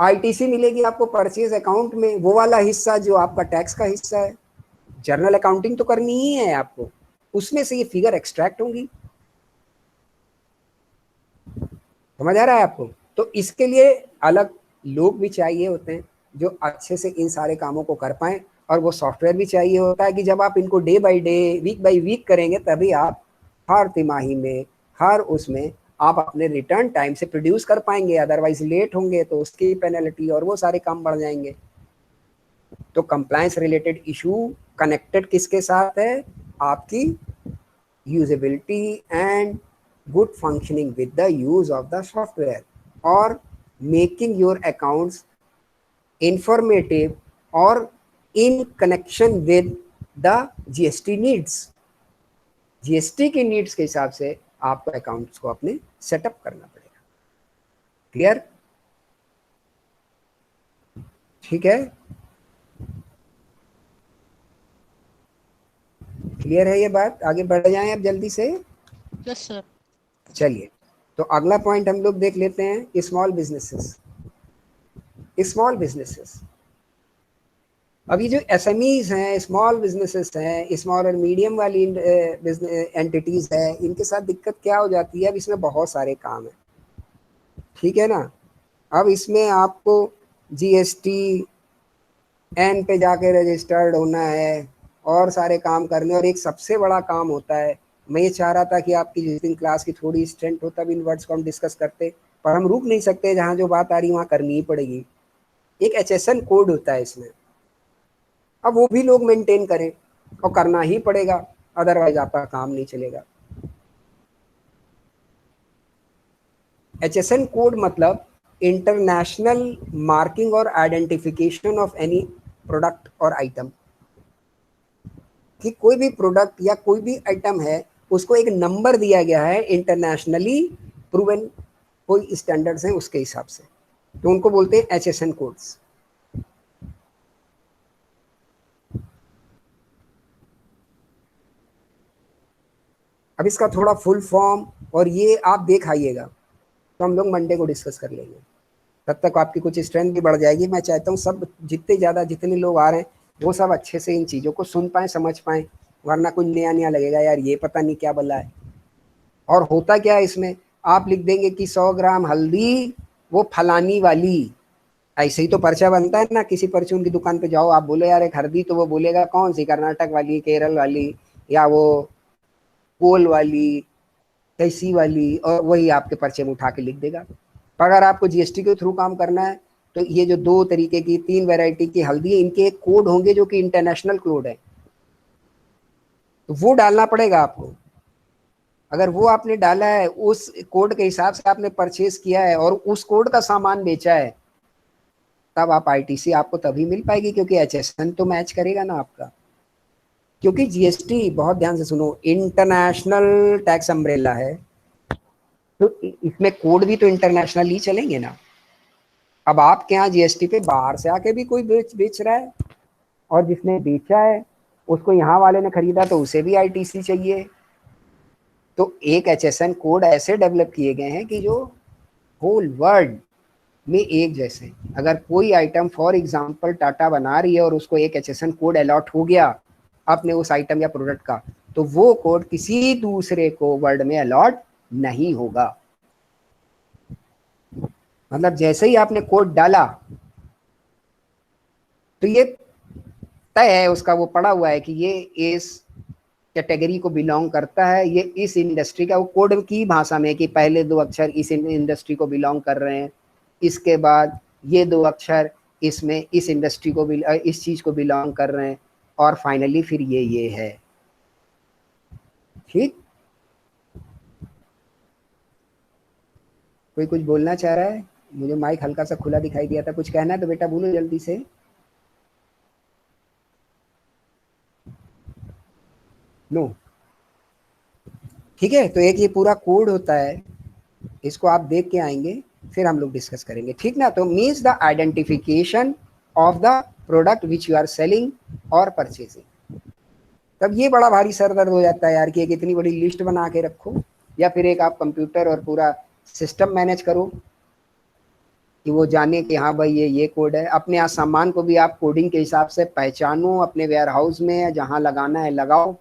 आईटीसी मिलेगी आपको परचेज अकाउंट में, वो वाला हिस्सा जो आपका टैक्स का हिस्सा है। जर्नल अकाउंटिंग तो करनी ही है आपको, उसमें से ये फिगर एक्सट्रैक्ट होंगी। समझ आ रहा है आपको? तो इसके लिए अलग लोग भी चाहिए होते हैं जो अच्छे से इन सारे कामों को कर पाएं, और वो सॉफ्टवेयर भी चाहिए होता है कि जब आप इनको day by day, week by week करेंगे तभी आप हर तिमाही में, हर उसमें आप अपने रिटर्न टाइम से प्रोड्यूस कर पाएंगे। अदरवाइज लेट होंगे तो उसकी पेनल्टी और वो सारे काम बढ़ जाएंगे। तो कंप्लायंस रिलेटेड इशू कनेक्टेड किसके साथ है, आपकी usability and good functioning with the use of the software, or making your accounts informative or in connection with the GST needs. GST की नीड्स के हिसाब से आपको अकाउंट्स को अपने सेटअप करना पड़ेगा। क्लियर? ठीक है, क्लियर है ये बात? आगे बढ़ जाएं अब जल्दी से। Yes sir. चलिए, तो अगला पॉइंट हम लोग देख लेते हैं, स्मॉल बिजनेसेस। स्मॉल बिजनेसेस, अभी जो एसएमईज हैं, स्मॉल बिजनेसेस हैं, स्मॉल और मीडियम वाली एंटिटीज है, इनके साथ दिक्कत क्या हो जाती है? अब इसमें बहुत सारे काम है, ठीक है ना। अब इसमें आपको जीएसटी एन पे जाके रजिस्टर्ड होना है और सारे काम करने, और एक सबसे बड़ा काम होता है, मैं ये चाह रहा था कि आपकी जिस दिन क्लास की थोड़ी स्ट्रेंथ हो तब इन वर्ड्स को हम डिस्कस करते, पर हम रुक नहीं सकते, जहाँ जो बात आ रही वहाँ करनी ही पड़ेगी। एक एचएसएन कोड होता है इसमें, अब वो भी लोग मेंटेन करें और करना ही पड़ेगा, अदरवाइज आपका काम नहीं चलेगा। एचएसएन कोड मतलब इंटरनेशनल मार्किंग और आइडेंटिफिकेशन ऑफ एनी प्रोडक्ट और आइटम, कि कोई भी प्रोडक्ट या कोई भी आइटम है उसको एक नंबर दिया गया है, इंटरनेशनली प्रूवन कोई स्टैंडर्ड्स हैं उसके हिसाब से, तो उनको बोलते हैं एचएसएन कोड्स। अब इसका थोड़ा फुल फॉर्म और ये आप देख आइएगा, तो हम लोग मंडे को डिस्कस कर लेंगे, तब तक आपकी कुछ स्ट्रेंथ भी बढ़ जाएगी। मैं चाहता हूँ सब जितने लोग आ रहे हैं वो सब अच्छे से इन चीज़ों को सुन पाएँ, समझ पाएँ, वरना कुछ नया नया लगेगा, यार ये पता नहीं क्या बला है। और होता क्या है इसमें, आप लिख देंगे कि 100 ग्राम हल्दी वो फलानी वाली, ऐसे ही तो पर्चा बनता है ना। किसी परचून की दुकान पे जाओ, आप बोले यार एक हल्दी, तो वो बोलेगा कौन सी, कर्नाटक वाली, केरल वाली, या वो कोल वाली, कैसी वाली, और वही आपके पर्चे में उठा के लिख देगा। पर अगर आपको जीएसटी के थ्रू काम करना है, तो ये जो 2 तरीके की 3 वैरायटी की हल्दी है, इनके एक कोड होंगे जो कि इंटरनेशनल कोड है, तो वो डालना पड़ेगा आपको। अगर वो आपने डाला है, उस कोड के हिसाब से आपने परचेज किया है और उस कोड का सामान बेचा है, तब आप आईटीसी आपको तभी मिल पाएगी, क्योंकि एचएसएन तो मैच करेगा ना आपका। क्योंकि जीएसटी, बहुत ध्यान से सुनो, इंटरनेशनल टैक्स अम्ब्रेला है, तो इसमें कोड भी तो इंटरनेशनल ही चलेंगे ना। अब आपके यहाँ जीएसटी पे बाहर से आके भी कोई बेच रहा है, और जिसने बेचा है उसको यहाँ वाले ने खरीदा, तो उसे भी आईटीसी चाहिए। तो एक एचएसएन कोड ऐसे डेवलप किए गए हैं कि जो होल वर्ल्ड में एक जैसे, अगर कोई आइटम फॉर एग्जांपल टाटा बना रही है और उसको एक एचएसएन कोड अलॉट हो गया अपने उस आइटम या प्रोडक्ट का, तो वो कोड किसी दूसरे को वर्ल्ड में अलॉट नहीं होगा। मतलब जैसे ही आपने कोड डाला, तो ये तय है उसका, वो पड़ा हुआ है कि ये इस कैटेगरी को बिलोंग करता है, ये इस इंडस्ट्री का, वो कोड की भाषा में कि पहले 2 अक्षर इस इंडस्ट्री को बिलोंग कर रहे हैं, इसके बाद ये 2 अक्षर इसमें इस इंडस्ट्री को इस चीज को बिलोंग कर रहे हैं, और फाइनली फिर ये है। ठीक, कोई कुछ बोलना चाह रहा है? मुझे माइक हल्का सा खुला दिखाई दिया था, कुछ कहना है तो बेटा बोलो जल्दी से। नो, ठीक है, तो एक ये पूरा कोड होता है, इसको आप देख के आएंगे, फिर हम लोग डिस्कस करेंगे, ठीक ना। तो means the identification of the product which you are selling और परचेजिंग। तब ये बड़ा भारी सर दर्द हो जाता है यार, कि एक इतनी बड़ी लिस्ट बना के रखो, या फिर एक आप कंप्यूटर और पूरा सिस्टम मैनेज करो कि वो जाने कि हाँ भाई ये कोड है। अपने यहाँ सामान को भी आप कोडिंग के हिसाब से पहचानो, अपने वेयर हाउस में जहाँ लगाना है लगाओ,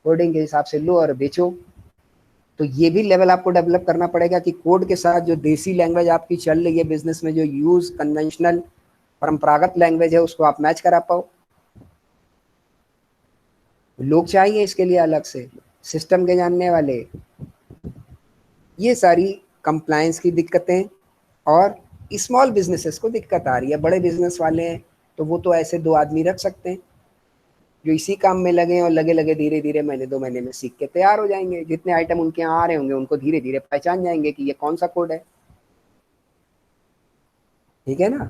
कोडिंग के हिसाब से लो और बेचो। तो ये भी लेवल आपको डेवलप करना पड़ेगा कि कोड के साथ जो देसी लैंग्वेज आपकी चल रही है बिजनेस में, जो यूज कन्वेंशनल परंपरागत लैंग्वेज है, उसको आप मैच करा पाओ। लोग चाहिए इसके लिए अलग से सिस्टम के जानने वाले। ये सारी कंप्लायंस की दिक्कतें, और स्मॉल बिजनेसेस को दिक्कत आ रही है। बड़े बिजनेस वाले हैं तो वो तो ऐसे 2 आदमी रख सकते हैं, जो इसी काम में लगे हैं और लगे लगे धीरे धीरे महीने 2 महीने में सीख के तैयार हो जाएंगे। जितने आइटम उनके यहाँ आ रहे होंगे उनको धीरे धीरे पहचान जाएंगे कि ये कौन सा कोड है। ठीक है ना।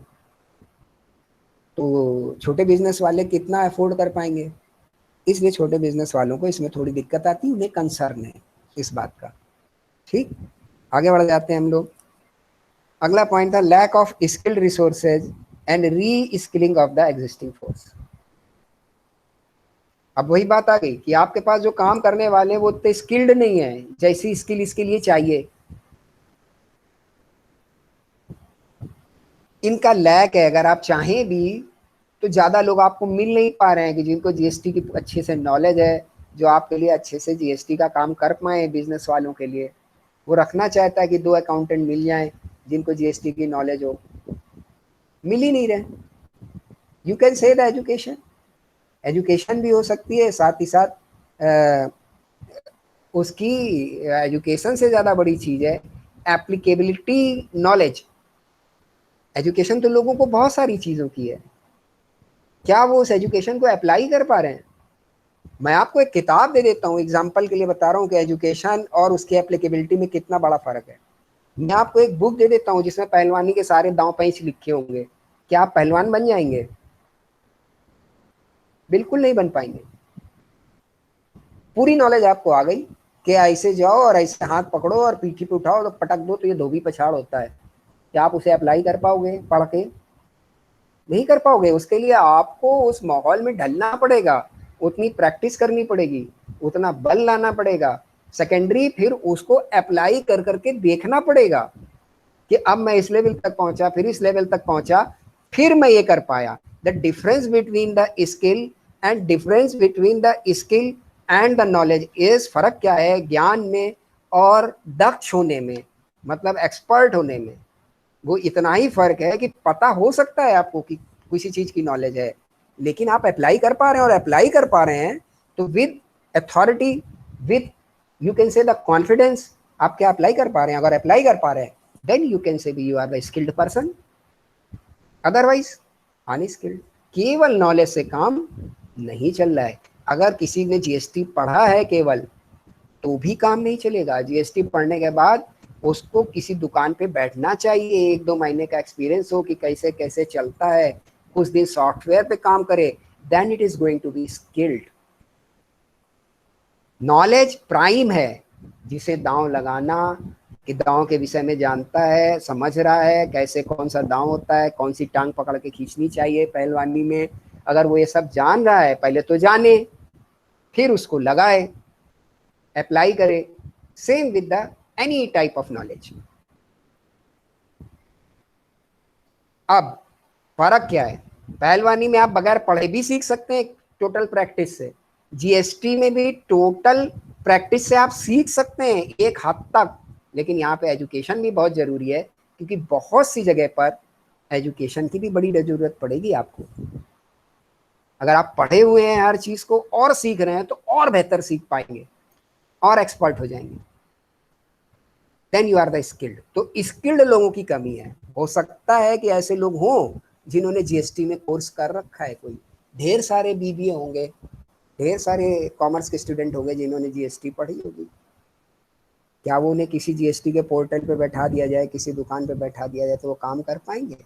तो छोटे बिजनेस वाले कितना अफोर्ड कर पाएंगे, इसलिए छोटे बिजनेस वालों को इसमें थोड़ी दिक्कत आती है, उन्हें कंसर्न है इस बात का। ठीक, आगे बढ़ जाते हैं हम लोग। अगला पॉइंट था lack of skilled resources and reskilling of the existing force. अब वही बात आ गई कि आपके पास जो काम करने वाले वो उतने स्किल्ड नहीं है जैसी स्किल इसके लिए चाहिए, इनका लैक है। अगर आप चाहें भी तो ज़्यादा लोग आपको मिल नहीं पा रहे हैं कि जिनको जीएसटी की अच्छे से नॉलेज है, जो आपके लिए अच्छे से जीएसटी का काम कर पाए बिजनेस वालों के लिए। वो रखना चाहता है कि 2 अकाउंटेंट मिल जाएं जिनको जीएसटी की नॉलेज हो, मिल ही नहीं रहे। यू कैन से द एजुकेशन, एजुकेशन भी हो सकती है, साथ ही साथ उसकी एजुकेशन से ज़्यादा बड़ी चीज़ है एप्लीकेबिलिटी नॉलेज। एजुकेशन तो लोगों को बहुत सारी चीज़ों की है, क्या वो उस एजुकेशन को अप्लाई कर पा रहे हैं। मैं आपको एक किताब दे देता हूँ, एग्जाम्पल के लिए बता रहा हूँ कि एजुकेशन और उसकी एप्लीकेबिलिटी में कितना बड़ा फर्क है। मैं आपको एक बुक दे देता हूँ जिसमें पहलवानी के सारे दांव पैंच लिखे होंगे, क्या आप पहलवान बन जाएंगे? बिल्कुल नहीं बन पाएंगे। पूरी नॉलेज आपको आ गई कि ऐसे जाओ और ऐसे हाथ पकड़ो और पीठी पे उठाओ तो पटक दो तो ये धोबी पछाड़ होता है, क्या आप उसे अप्लाई कर पाओगे पढ़ के? नहीं कर पाओगे। उसके लिए आपको उस माहौल में ढलना पड़ेगा, उतनी प्रैक्टिस करनी पड़ेगी, उतना बल लाना पड़ेगा। सेकेंडरी फिर उसको अप्लाई कर करके देखना पड़ेगा कि अब मैं इस लेवल तक पहुंचा, फिर इस लेवल तक पहुंचा, फिर मैं ये कर पाया। The difference between the skill and difference between the skill and the knowledge is, फर्क क्या है ज्ञान में और दक्ष होने में, मतलब एक्सपर्ट होने में। वो इतना ही फर्क है कि पता हो सकता है आपको कि किसी चीज की नॉलेज है, लेकिन आप अप्लाई कर पा रहे हैं, और अप्लाई कर पा रहे हैं तो with authority, with you can से द कॉन्फिडेंस, आप क्या अप्लाई कर पा रहे हैं। अगर अप्लाई कर पा रहे हैं then you can say be you are the skilled person, otherwise unskilled. केवल नॉलेज से काम नहीं चल रहा है। अगर किसी ने जीएसटी पढ़ा है केवल तो भी काम नहीं चलेगा। जीएसटी पढ़ने के बाद उसको किसी दुकान पे बैठना चाहिए, 1-2 महीने का एक्सपीरियंस हो कि कैसे कैसे चलता है, कुछ दिन सॉफ्टवेयर पे काम करे, then it is going to be skilled. Knowledge prime है, जिसे दांव लगाना, कि दांव के विषय में जानता है, समझ रहा है कैसे कौन सा दांव होता है, कौन सी टांग पकड़ के खींचनी चाहिए पहलवानी में। अगर वो ये सब जान रहा है, पहले तो जाने फिर उसको लगाए, अप्लाई करे। Same with the any type of knowledge. अब फर्क क्या है, पहलवानी में आप बगैर पढ़े भी सीख सकते हैं टोटल प्रैक्टिस से, जीएसटी में भी टोटल प्रैक्टिस से आप सीख सकते हैं एक हद तक। लेकिन यहाँ पे एजुकेशन भी बहुत जरूरी है, क्योंकि बहुत सी जगह पर एजुकेशन की भी बड़ी जरूरत पड़ेगी आपको। अगर आप पढ़े हुए हैं हर चीज को और सीख रहे हैं तो और बेहतर सीख पाएंगे और एक्सपर्ट हो जाएंगे। Then you are the skilled. तो स्किल्ड लोगों की कमी है। हो सकता है कि ऐसे लोग हों जिन्होंने जीएसटी में कोर्स कर रखा है, कोई ढेर सारे बीबीए होंगे, ढेर सारे कॉमर्स के स्टूडेंट होंगे जिन्होंने जीएसटी पढ़ी होगी। क्या वो उन्हें किसी जीएसटी के पोर्टल पे बैठा दिया जाए, किसी दुकान पे बैठा दिया जाए तो वो काम कर पाएंगे?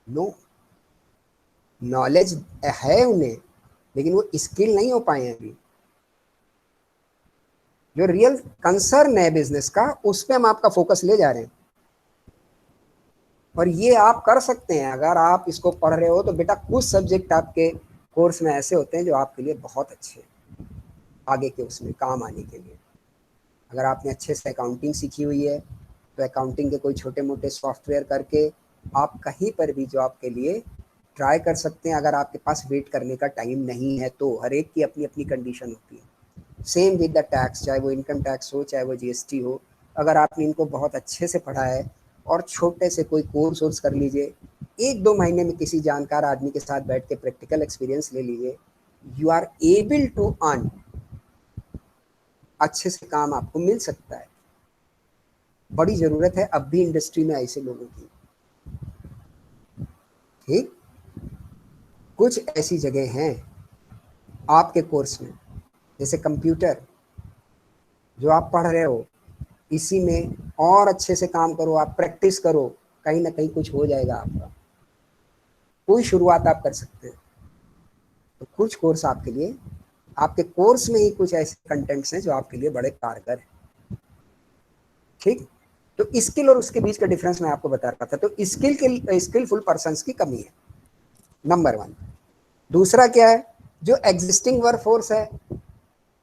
नो। नॉलेज है उन्हें, लेकिन वो स्किल नहीं हो पाए हैं अभी। जो रियल कंसर्न है बिजनेस का, उस पर हम आपका फोकस ले जा रहे हैं। और ये आप कर सकते हैं अगर आप इसको पढ़ रहे हो तो। बेटा कुछ सब्जेक्ट आपके कोर्स में ऐसे होते हैं जो आपके लिए बहुत अच्छे हैं आगे के उसमें काम आने के लिए। अगर आपने अच्छे से अकाउंटिंग सीखी हुई है तो अकाउंटिंग के कोई छोटे मोटे सॉफ्टवेयर करके आप कहीं पर भी जॉब के लिए ट्राई कर सकते हैं। अगर आपके पास वेट करने का टाइम नहीं है तो। हर एक की अपनी अपनी कंडीशन होती है। सेम विद द टैक्स, चाहे वो इनकम टैक्स हो चाहे वो जीएसटी हो। अगर आपने इनको बहुत अच्छे से पढ़ा है और छोटे से कोई कोर्स कर लीजिए, 1-2 महीने में किसी जानकार आदमी के साथ बैठ के प्रैक्टिकल एक्सपीरियंस ले लीजिए, you are able to earn. अच्छे से काम आपको मिल सकता है। बड़ी जरूरत है अब भी इंडस्ट्री में ऐसे लोगों की। ठीक, कुछ ऐसी जगह हैं आपके कोर्स में, जैसे कंप्यूटर जो आप पढ़ रहे हो, इसी में और अच्छे से काम करो, आप प्रैक्टिस करो, कहीं ना कहीं कुछ हो जाएगा आपका। कोई शुरुआत आप कर सकते हैं। तो कुछ कोर्स आपके लिए, आपके कोर्स में ही कुछ ऐसे कंटेंट्स हैं जो आपके लिए बड़े कारगर हैं। ठीक, तो स्किल और उसके बीच का डिफरेंस मैं आपको बता रहा था। तो स्किलफुल पर्सन्स की कमी है, नंबर 1। दूसरा क्या है, जो एग्जिस्टिंग वर्क फोर्स है,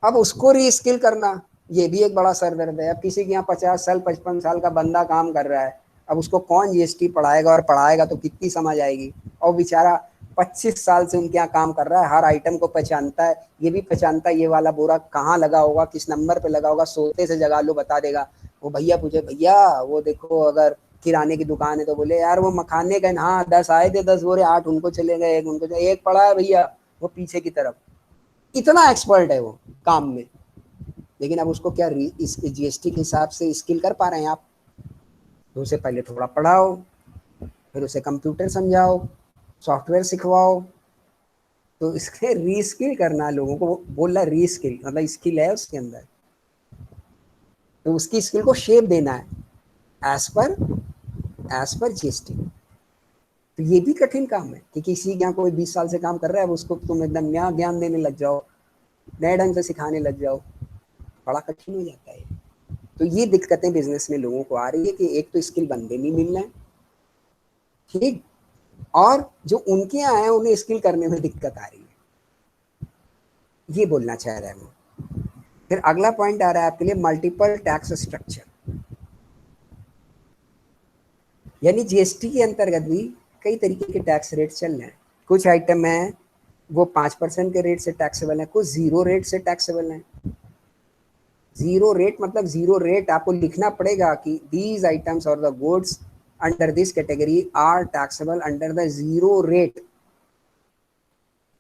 अब उसको रीस्किल करना, ये भी एक बड़ा सरदर्द है। अब किसी के यहाँ 50 साल 55 साल का बंदा काम कर रहा है, अब उसको कौन जीएसटी पढ़ाएगा, और पढ़ाएगा तो कितनी समझ आएगी। और बेचारा 25 साल से उनके यहाँ काम कर रहा है, हर आइटम को पहचानता है, ये भी पहचानता है ये वाला बोरा कहाँ लगा होगा, किस नंबर पे लगा होगा, सोते से जगा लो बता देगा। वो भैया पूछे, भैया वो देखो अगर किराने की दुकान है तो बोले यार वो मखाने का, हाँ 10 आए थे, 10 बोरे, 8 उनको चले गए, एक उनको एक पड़ा है भैया वो पीछे की तरफ। इतना एक्सपर्ट है वो काम में। लेकिन अब उसको क्या इस जीएसटी के हिसाब से स्किल कर पा रहे हैं आप? तो उसे पहले थोड़ा पढ़ाओ, फिर उसे कंप्यूटर समझाओ, सॉफ्टवेयर सिखवाओ। तो इसके रीस्किल करना, लोगों को बोलना रीस्किल मतलब स्किल है उसके अंदर, तो उसकी स्किल को शेप देना है एज पर जीएसटी। तो ये भी कठिन काम है कि किसी के यहाँ कोई 20 साल से काम कर रहा है, उसको तुम एकदम नया ज्ञान देने लग जाओ, नए ढंग से सिखाने लग जाओ, बड़ा कठिन हो जाता है। तो ये दिक्कतें बिजनेस में लोगों को आ रही है कि एक तो स्किल बंदे नहीं मिल रहे हैं, ठीक, और जो उनके यहाँ है उन्हें स्किल करने में दिक्कत आ रही है। ये बोलना चाह रहा है वो। फिर अगला पॉइंट आ रहा है आपके लिए, मल्टीपल टैक्स स्ट्रक्चर। यानी जीएसटी के अंतर्गत भी कई तरीके के टैक्स रेट चल रहे हैं। कुछ आइटम है वो 5% के रेट से टैक्सेबल है, कुछ 0 रेट से टैक्सेबल है। 0 रेट मतलब 0 रेट आपको लिखना पड़ेगा कि दीज आइटम्स और the goods under this category are taxable under the 0 रेट।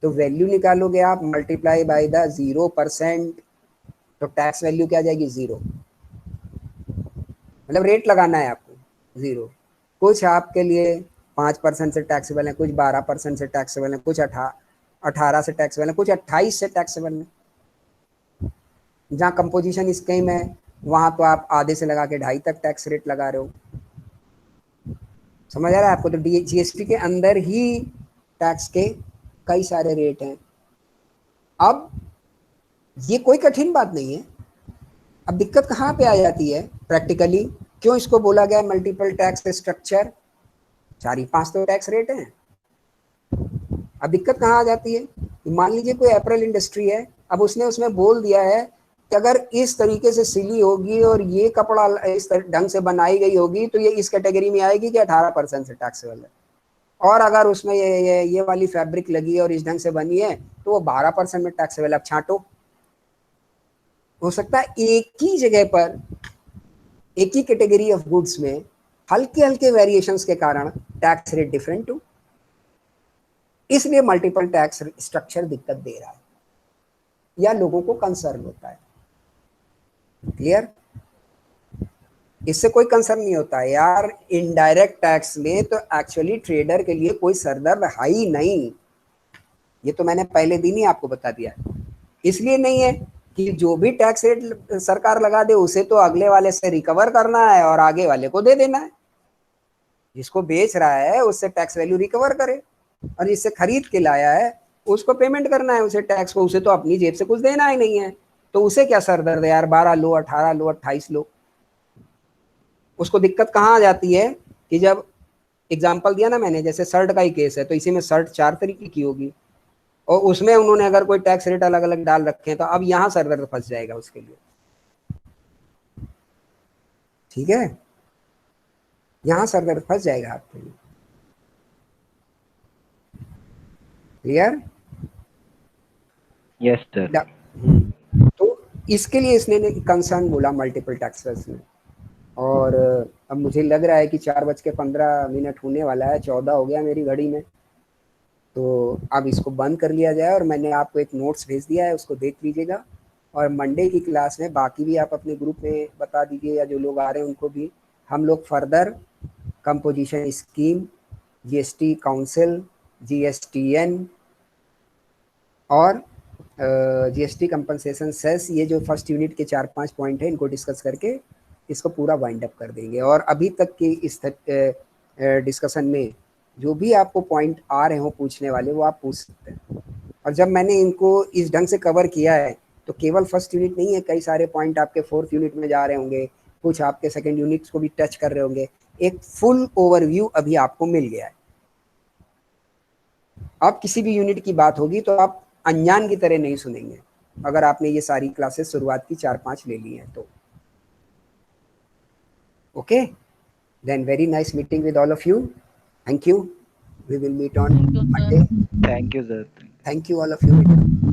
तो वैल्यू निकालोगे आप, मल्टीप्लाई बाय द 0%, तो टैक्स वैल्यू क्या आ जाएगी? 0। मतलब रेट लगाना है आपको 0। कुछ आपके लिए 5% से टैक्सेबल है, कुछ 12% से टैक्सेबल है, कुछ 18 से टैक्सेबल है, कुछ 28 से टैक्सेबल है। जहाँ कंपोजिशन स्कीम है वहां तो आप आधे से लगा के 2.5 तक टैक्स रेट लगा रहे हो। समझ आ रहा है आपको? तो जीएसटी के अंदर ही टैक्स के कई सारे रेट हैं। अब ये कोई कठिन बात नहीं है। अब दिक्कत कहाँ पे आ जाती है प्रैक्टिकली? क्यों इसको बोला गया मल्टीपल टैक्स स्ट्रक्चर? 4 ही 5 तो टैक्स रेट हैं। अब दिक्कत कहाँ आ जाती है? मान लीजिए कोई अप्रैल इंडस्ट्री है, अब उसने उसमें बोल दिया है कि अगर इस तरीके से सिली होगी और ये कपड़ा इस ढंग से बनाई गई होगी तो ये इस कैटेगरी में आएगी कि 18% से टैक्सेबल है, और अगर उसमें ये वाली फैब्रिक लगी है और इस ढंग से बनी है तो वो 12% में टैक्सेबल। अब छांटो। हो सकता है एक ही जगह पर एक ही कैटेगरी ऑफ गुड्स में हल्के हल्के वेरिएशंस के कारण टैक्स रेट डिफरेंट हो, इसलिए मल्टीपल टैक्स स्ट्रक्चर दिक्कत दे रहा है या लोगों को कंसर्न होता है। क्लियर? इससे कोई कंसर्न नहीं होता है यार। इनडायरेक्ट टैक्स में तो एक्चुअली ट्रेडर के लिए कोई सरदर्द है ही नहीं। ये तो मैंने पहले दिन ही आपको बता दिया। इसलिए नहीं है कि जो भी टैक्स रेट सरकार लगा दे उसे तो अगले वाले से रिकवर करना है और आगे वाले को दे देना है। जिसको बेच रहा है उससे टैक्स वैल्यू रिकवर करे, और जिससे खरीद के लाया है उसको पेमेंट करना है उसे टैक्स को। उसे तो अपनी जेब से कुछ देना ही नहीं है, तो उसे क्या सरदर्द है यार? 12 लो, 18 लो, 28 लो। उसको दिक्कत कहाँ आ जाती है कि जब एग्जाम्पल दिया ना मैंने, जैसे शर्ट का ही केस है, तो इसी में शर्ट 4 तरीके की होगी और उसमें उन्होंने अगर कोई टैक्स रेट अलग अलग डाल रखे हैं तो अब यहाँ सरदर्द फंस जाएगा उसके लिए। ठीक है, यहाँ सरदर्द फंस जाएगा आपके लिए। क्लियर? Yes sir. तो इसके लिए इसने कंसर्न बोला मल्टीपल टैक्सेस में। और अब मुझे लग रहा है कि 4:15 होने वाला है, 14 हो गया मेरी घड़ी में। तो अब इसको बंद कर लिया जाए, और मैंने आपको एक नोट्स भेज दिया है, उसको देख लीजिएगा। और मंडे की क्लास में बाकी भी आप अपने ग्रुप में बता दीजिए, या जो लोग आ रहे हैं उनको भी। हम लोग further composition scheme, GST council, GSTN और जीएसटी कंपनसेशन सेस, ये जो फर्स्ट यूनिट के 4-5 पॉइंट है, इनको डिस्कस करके इसको पूरा वाइंड अप कर देंगे। और अभी तक की इस डिस्कशन में जो भी आपको पॉइंट आ रहे हो पूछने वाले, वो आप पूछ सकते हैं। और जब मैंने इनको इस ढंग से कवर किया है, तो केवल फर्स्ट यूनिट नहीं है, कई सारे पॉइंट आपके फोर्थ यूनिट में जा रहे होंगे, कुछ आपके सेकेंड यूनिट्स को भी टच कर रहे होंगे। एक फुल ओवरव्यू अभी आपको मिल गया है। अब किसी भी यूनिट की बात होगी तो आप अनजान की तरह नहीं सुनेंगे, अगर आपने ये सारी क्लासेस शुरुआत की 4-5 ले ली हैं तो। Okay, then very nice meeting with all of you. Thank you, we will meet on Thank you, sir. Monday. Thank you sir. Thank you all of you.